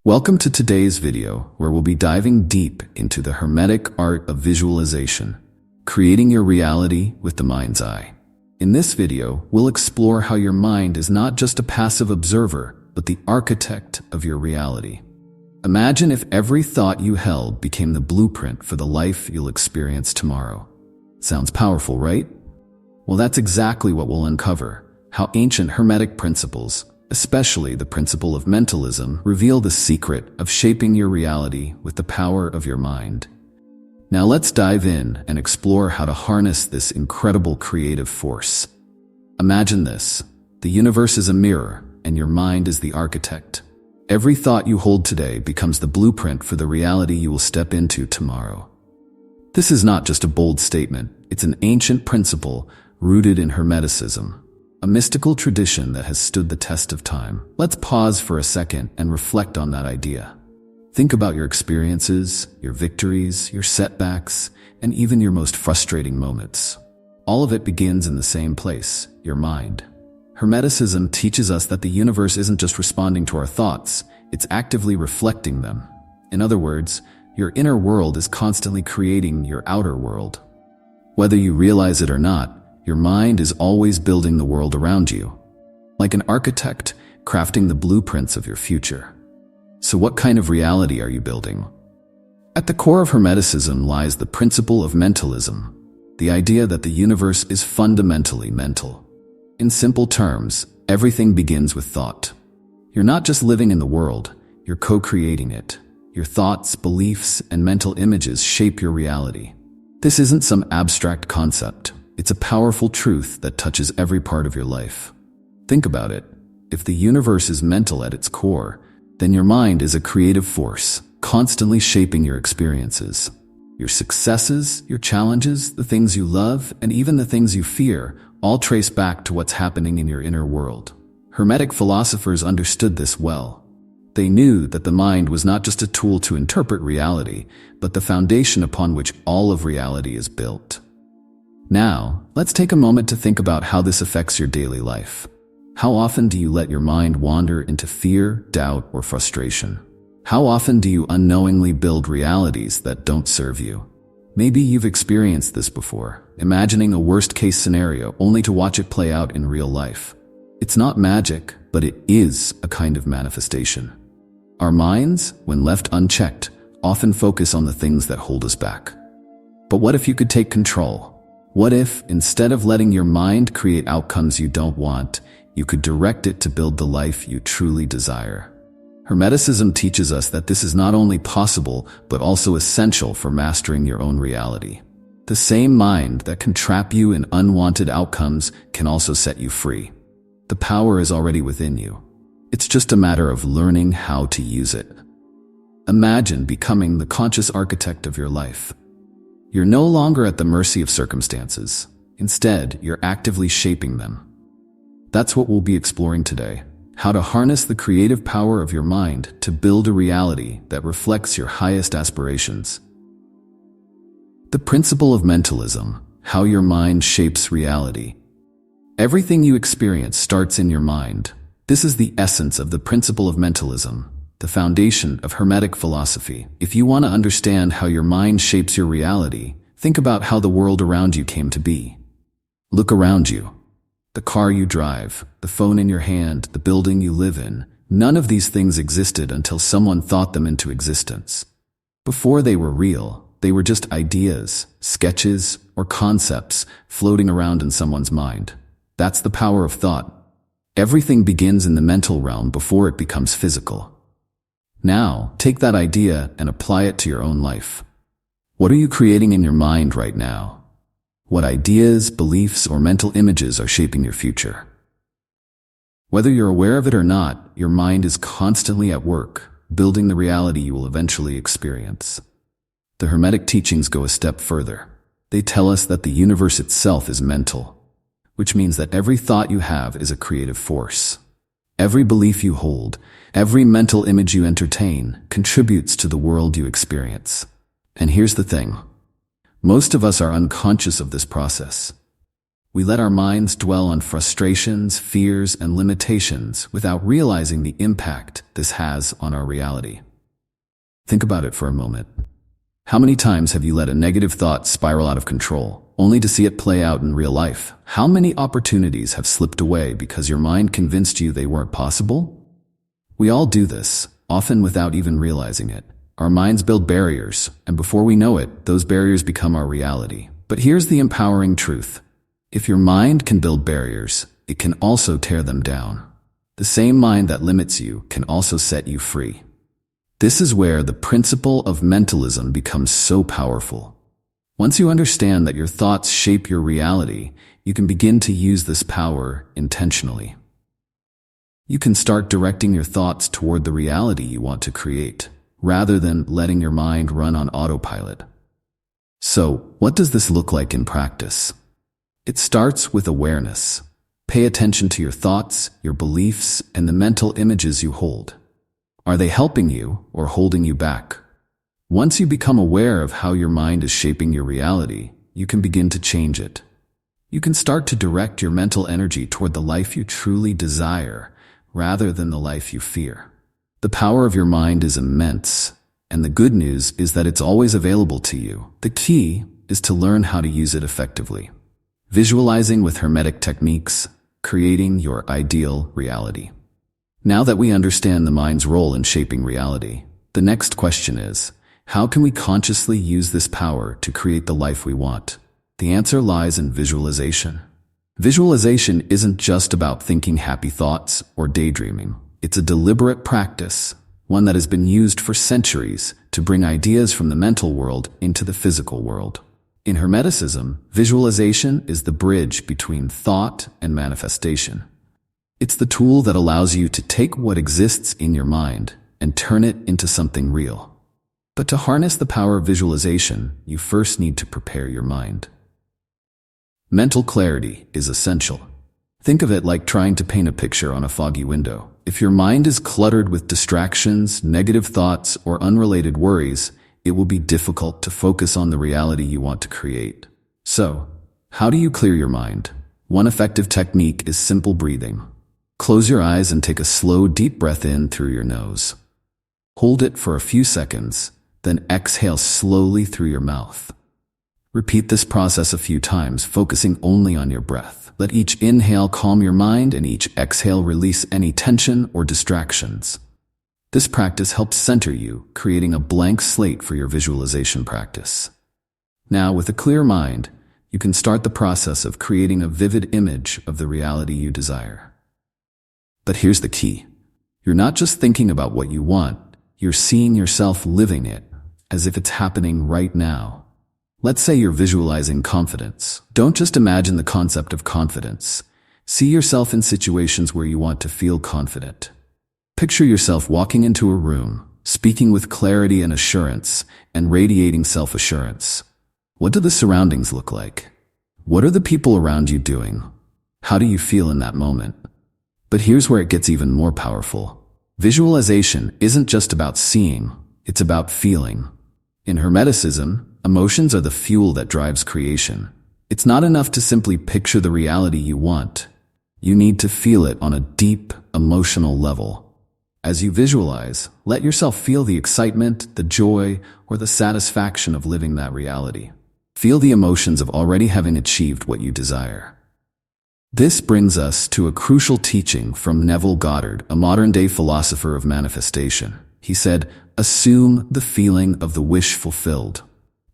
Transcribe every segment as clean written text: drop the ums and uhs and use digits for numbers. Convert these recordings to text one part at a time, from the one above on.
Welcome to today's video, where we'll be diving deep into the Hermetic art of visualization, creating your reality with the mind's eye. In this video, we'll explore how your mind is not just a passive observer, but the architect of your reality. Imagine if every thought you held became the blueprint for the life you'll experience tomorrow. Sounds powerful, right? Well, that's exactly what we'll uncover: how ancient Hermetic principles, especially the principle of mentalism, reveal the secret of shaping your reality with the power of your mind. Now let's dive in and explore how to harness this incredible creative force. Imagine this: the universe is a mirror, and your mind is the architect. Every thought you hold today becomes the blueprint for the reality you will step into tomorrow. This is not just a bold statement, it's an ancient principle rooted in Hermeticism, a mystical tradition that has stood the test of time. Let's pause for a second and reflect on that idea. Think about your experiences, your victories, your setbacks, and even your most frustrating moments. All of it begins in the same place: your mind. Hermeticism teaches us that the universe isn't just responding to our thoughts, it's actively reflecting them. In other words, your inner world is constantly creating your outer world. Whether you realize it or not, your mind is always building the world around you, like an architect crafting the blueprints of your future. So what kind of reality are you building? At the core of Hermeticism lies the principle of mentalism, the idea that the universe is fundamentally mental. In simple terms, everything begins with thought. You're not just living in the world, you're co-creating it. Your thoughts, beliefs, and mental images shape your reality. This isn't some abstract concept. It's a powerful truth that touches every part of your life. Think about it. If the universe is mental at its core, then your mind is a creative force, constantly shaping your experiences. Your successes, your challenges, the things you love, and even the things you fear all trace back to what's happening in your inner world. Hermetic philosophers understood this well. They knew that the mind was not just a tool to interpret reality, but the foundation upon which all of reality is built. Now, let's take a moment to think about how this affects your daily life. How often do you let your mind wander into fear, doubt, or frustration? How often do you unknowingly build realities that don't serve you? Maybe you've experienced this before, imagining a worst-case scenario only to watch it play out in real life. It's not magic, but it is a kind of manifestation. Our minds, when left unchecked, often focus on the things that hold us back. But what if you could take control? What if, instead of letting your mind create outcomes you don't want, you could direct it to build the life you truly desire? Hermeticism teaches us that this is not only possible, but also essential for mastering your own reality. The same mind that can trap you in unwanted outcomes can also set you free. The power is already within you. It's just a matter of learning how to use it. Imagine becoming the conscious architect of your life. You're no longer at the mercy of circumstances. Instead, you're actively shaping them. That's what we'll be exploring today: how to harness the creative power of your mind to build a reality that reflects your highest aspirations. The principle of mentalism: how your mind shapes reality. Everything you experience starts in your mind. This is the essence of the principle of mentalism, the foundation of Hermetic philosophy. If you want to understand how your mind shapes your reality, think about how the world around you came to be. Look around you. The car you drive, the phone in your hand, the building you live in, none of these things existed until someone thought them into existence. Before they were real, they were just ideas, sketches, or concepts floating around in someone's mind. That's the power of thought. Everything begins in the mental realm before it becomes physical. Now, take that idea and apply it to your own life. What are you creating in your mind right now? What ideas, beliefs, or mental images are shaping your future? Whether you're aware of it or not, your mind is constantly at work, building the reality you will eventually experience. The Hermetic teachings go a step further. They tell us that the universe itself is mental, which means that every thought you have is a creative force. Every belief you hold, every mental image you entertain, contributes to the world you experience. And here's the thing: most of us are unconscious of this process. We let our minds dwell on frustrations, fears, and limitations without realizing the impact this has on our reality. Think about it for a moment. How many times have you let a negative thought spiral out of control, only to see it play out in real life? How many opportunities have slipped away because your mind convinced you they weren't possible? We all do this, often without even realizing it. Our minds build barriers, and before we know it, those barriers become our reality. But here's the empowering truth. If your mind can build barriers, it can also tear them down. The same mind that limits you can also set you free. This is where the principle of mentalism becomes so powerful. Once you understand that your thoughts shape your reality, you can begin to use this power intentionally. You can start directing your thoughts toward the reality you want to create, rather than letting your mind run on autopilot. So, what does this look like in practice? It starts with awareness. Pay attention to your thoughts, your beliefs, and the mental images you hold. Are they helping you or holding you back? Once you become aware of how your mind is shaping your reality, you can begin to change it. You can start to direct your mental energy toward the life you truly desire, rather than the life you fear. The power of your mind is immense, and the good news is that it's always available to you. The key is to learn how to use it effectively. Visualizing with Hermetic techniques, creating your ideal reality. Now that we understand the mind's role in shaping reality, the next question is, how can we consciously use this power to create the life we want? The answer lies in visualization. Visualization isn't just about thinking happy thoughts or daydreaming. It's a deliberate practice, one that has been used for centuries to bring ideas from the mental world into the physical world. In Hermeticism, visualization is the bridge between thought and manifestation. It's the tool that allows you to take what exists in your mind and turn it into something real. But to harness the power of visualization, you first need to prepare your mind. Mental clarity is essential. Think of it like trying to paint a picture on a foggy window. If your mind is cluttered with distractions, negative thoughts, or unrelated worries, it will be difficult to focus on the reality you want to create. So, how do you clear your mind? One effective technique is simple breathing. Close your eyes and take a slow, deep breath in through your nose. Hold it for a few seconds, then exhale slowly through your mouth. Repeat this process a few times, focusing only on your breath. Let each inhale calm your mind and each exhale release any tension or distractions. This practice helps center you, creating a blank slate for your visualization practice. Now, with a clear mind, you can start the process of creating a vivid image of the reality you desire. But here's the key. You're not just thinking about what you want, you're seeing yourself living it, as if it's happening right now. Let's say you're visualizing confidence. Don't just imagine the concept of confidence. See yourself in situations where you want to feel confident. Picture yourself walking into a room, speaking with clarity and assurance, and radiating self-assurance. What do the surroundings look like? What are the people around you doing? How do you feel in that moment? But here's where it gets even more powerful. Visualization isn't just about seeing, it's about feeling. In Hermeticism, emotions are the fuel that drives creation. It's not enough to simply picture the reality you want. You need to feel it on a deep, emotional level. As you visualize, let yourself feel the excitement, the joy, or the satisfaction of living that reality. Feel the emotions of already having achieved what you desire. This brings us to a crucial teaching from Neville Goddard, a modern-day philosopher of manifestation. He said, "Assume the feeling of the wish fulfilled."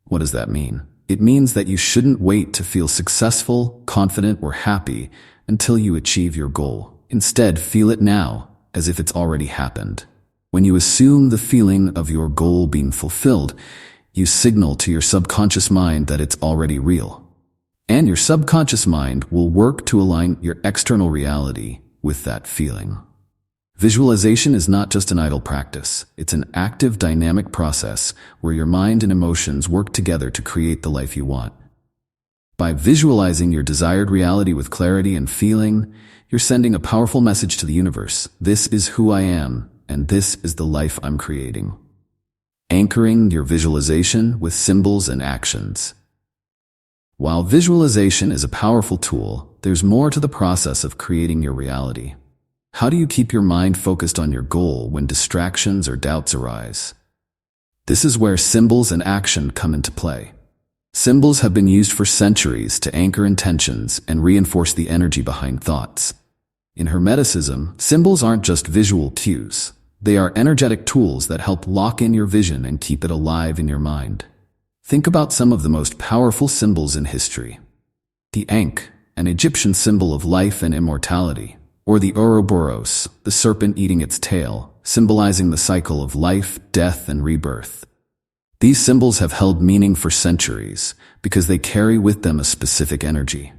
What does that mean? It means that you shouldn't wait to feel successful, confident, or happy until you achieve your goal. Instead, feel it now, as if it's already happened. When you assume the feeling of your goal being fulfilled, you signal to your subconscious mind that it's already real. And your subconscious mind will work to align your external reality with that feeling. Visualization is not just an idle practice. It's an active, dynamic process where your mind and emotions work together to create the life you want. By visualizing your desired reality with clarity and feeling, you're sending a powerful message to the universe. This is who I am, and this is the life I'm creating. Anchoring your visualization with symbols and actions. While visualization is a powerful tool, there's more to the process of creating your reality. How do you keep your mind focused on your goal when distractions or doubts arise? This is where symbols and action come into play. Symbols have been used for centuries to anchor intentions and reinforce the energy behind thoughts. In Hermeticism, symbols aren't just visual cues. They are energetic tools that help lock in your vision and keep it alive in your mind. Think about some of the most powerful symbols in history. The Ankh, an Egyptian symbol of life and immortality, or the Ouroboros, the serpent eating its tail, symbolizing the cycle of life, death, and rebirth. These symbols have held meaning for centuries because they carry with them a specific energy.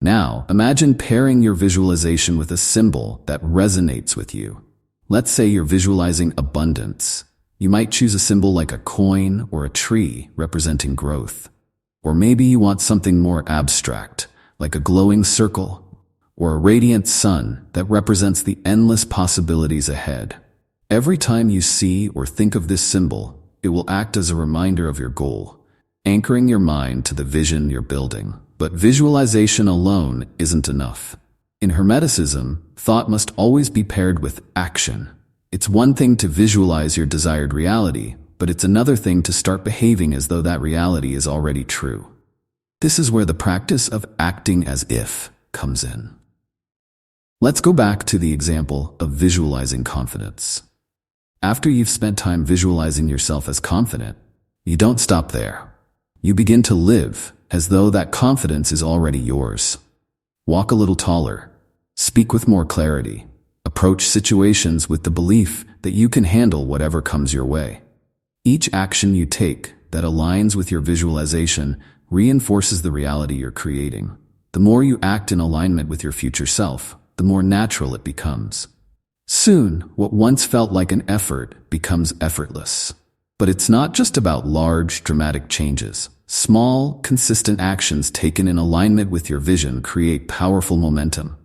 Now, imagine pairing your visualization with a symbol that resonates with you. Let's say you're visualizing abundance. You might choose a symbol like a coin or a tree representing growth. Or maybe you want something more abstract, like a glowing circle or a radiant sun that represents the endless possibilities ahead. Every time you see or think of this symbol, it will act as a reminder of your goal, anchoring your mind to the vision you're building. But visualization alone isn't enough. In Hermeticism, thought must always be paired with action. It's one thing to visualize your desired reality, but it's another thing to start behaving as though that reality is already true. This is where the practice of acting as if comes in. Let's go back to the example of visualizing confidence. After you've spent time visualizing yourself as confident, you don't stop there. You begin to live as though that confidence is already yours. Walk a little taller. Speak with more clarity. Approach situations with the belief that you can handle whatever comes your way. Each action you take that aligns with your visualization reinforces the reality you're creating. The more you act in alignment with your future self, the more natural it becomes. Soon, what once felt like an effort becomes effortless. But it's not just about large, dramatic changes. Small, consistent actions taken in alignment with your vision create powerful momentum.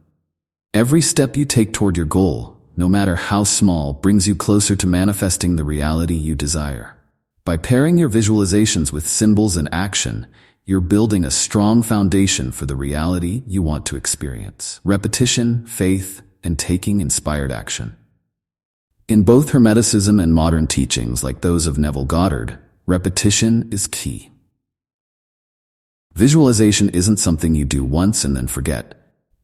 Every step you take toward your goal, no matter how small, brings you closer to manifesting the reality you desire. By pairing your visualizations with symbols and action, you're building a strong foundation for the reality you want to experience. Repetition, faith, and taking inspired action. In both Hermeticism and modern teachings like those of Neville Goddard, repetition is key. Visualization isn't something you do once and then forget.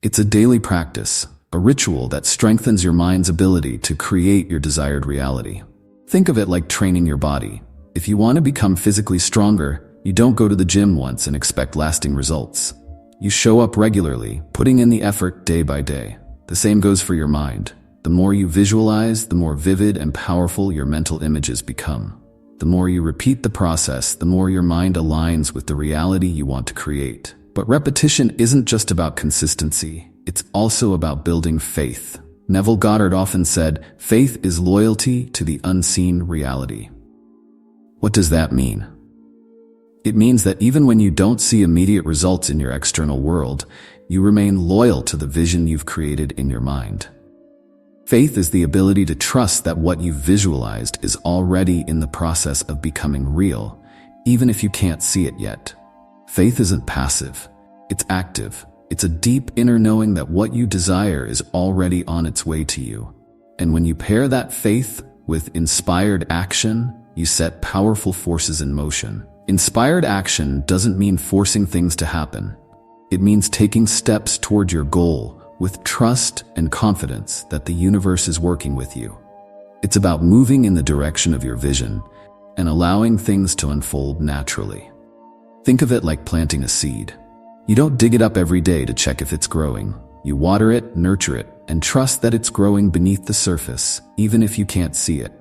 It's a daily practice, a ritual that strengthens your mind's ability to create your desired reality. Think of it like training your body. If you want to become physically stronger, you don't go to the gym once and expect lasting results. You show up regularly, putting in the effort day by day. The same goes for your mind. The more you visualize, the more vivid and powerful your mental images become. The more you repeat the process, the more your mind aligns with the reality you want to create. But repetition isn't just about consistency. It's also about building faith. Neville Goddard often said, "Faith is loyalty to the unseen reality." What does that mean? It means that even when you don't see immediate results in your external world, you remain loyal to the vision you've created in your mind. Faith is the ability to trust that what you've visualized is already in the process of becoming real, even if you can't see it yet. Faith isn't passive, it's active. It's a deep inner knowing that what you desire is already on its way to you. And when you pair that faith with inspired action, you set powerful forces in motion. Inspired action doesn't mean forcing things to happen. It means taking steps toward your goal with trust and confidence that the universe is working with you. It's about moving in the direction of your vision and allowing things to unfold naturally. Think of it like planting a seed. You don't dig it up every day to check if it's growing. You water it, nurture it, and trust that it's growing beneath the surface, even if you can't see it.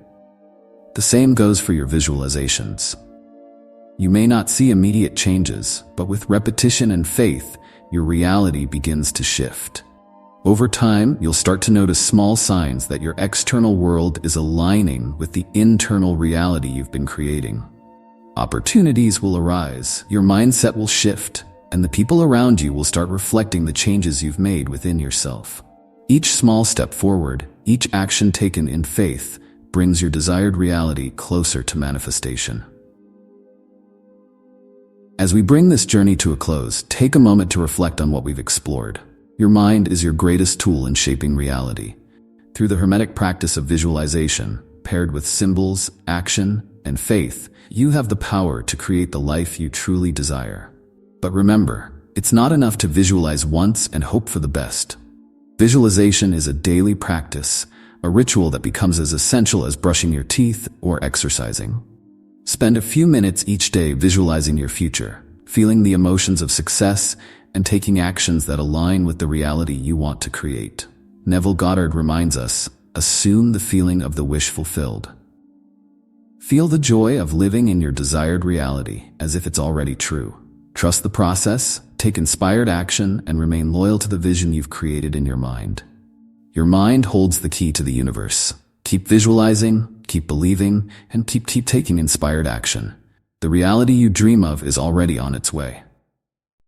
The same goes for your visualizations. You may not see immediate changes, but with repetition and faith, your reality begins to shift. Over time, you'll start to notice small signs that your external world is aligning with the internal reality you've been creating. Opportunities will arise, your mindset will shift, and the people around you will start reflecting the changes you've made within yourself. Each small step forward, each action taken in faith, brings your desired reality closer to manifestation. As we bring this journey to a close, take a moment to reflect on what we've explored. Your mind is your greatest tool in shaping reality. Through the Hermetic practice of visualization, paired with symbols, action, and faith, you have the power to create the life you truly desire. But remember, it's not enough to visualize once and hope for the best. Visualization is a daily practice, a ritual that becomes as essential as brushing your teeth or exercising. Spend a few minutes each day visualizing your future, feeling the emotions of success, and taking actions that align with the reality you want to create. Neville Goddard reminds us, assume the feeling of the wish fulfilled. Feel the joy of living in your desired reality as if it's already true. Trust the process, take inspired action, and remain loyal to the vision you've created in your mind. Your mind holds the key to the universe. Keep visualizing, keep believing, and keep taking inspired action. The reality you dream of is already on its way.